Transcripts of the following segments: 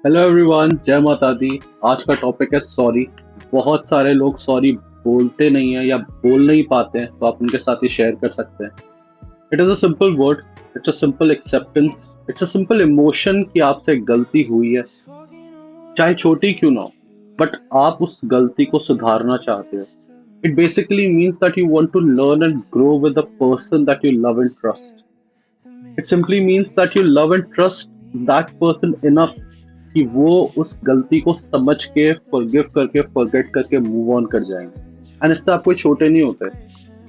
Hello everyone, जय माता दी। आज का टॉपिक है सॉरी। बहुत सारे लोग सॉरी बोलते नहीं है या बोल नहीं पाते हैं, तो आप उनके साथ ही शेयर कर सकते हैं। It is a simple word, it's a simple acceptance, it's a simple emotion कि आपसे गलती हुई है, चाहे छोटी क्यों ना हो, बट आप उस गलती को सुधारना चाहते हो। It basically means that you want to learn and grow with the person that you love and trust. It simply means that you love and trust that person enough कि वो उस गलती को समझ के फॉरगिव करके फॉरगेट करके move on कर जाएंगे। एंड इससे आप कोई छोटे नहीं होते,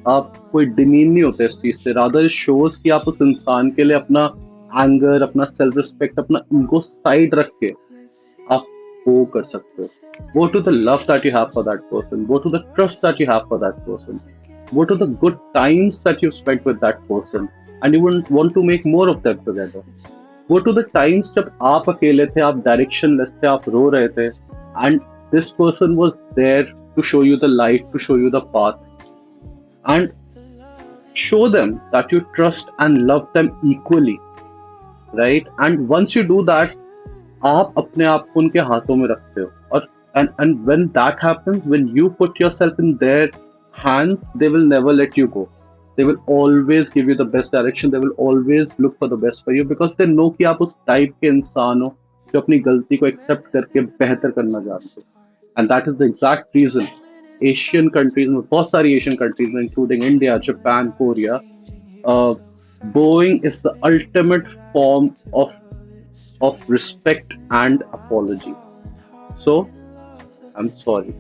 आप कोई डिमीन नहीं होते इस चीज से। रादर शोज कि आप उस इंसान के लिए अपना एंगर, अपना सेल्फ रिस्पेक्ट, अपना ईगो साइड रख के आप वो कर सकते हो। Go to the love that you have for that person. Go to the trust that you have for that person. Go to the good times that you spent with that person. And you want to make more of them together. Go to the times जब आप अकेले थे, आप directionless थे, आप रो रहे थे, and this person was there to show you the light, to show you the path, and show them that you trust and love them equally, right? And once you do that, आप अपने आप को उनके हाथों में रखते हो। और and when that happens, when you put yourself in their hands, they will never let you go. They will always give you the best direction. They will always look for the best for you because they know कि आप उस type के इंसान हो जो अपनी गलती को एक्सेप्ट करके बेहतर करना जानते हो। And that is the exact reason Asian countries में, बहुत सारी एशियन कंट्रीज में, including India, Japan, Korea, bowing is the ultimate form of respect and apology. So, I'm sorry.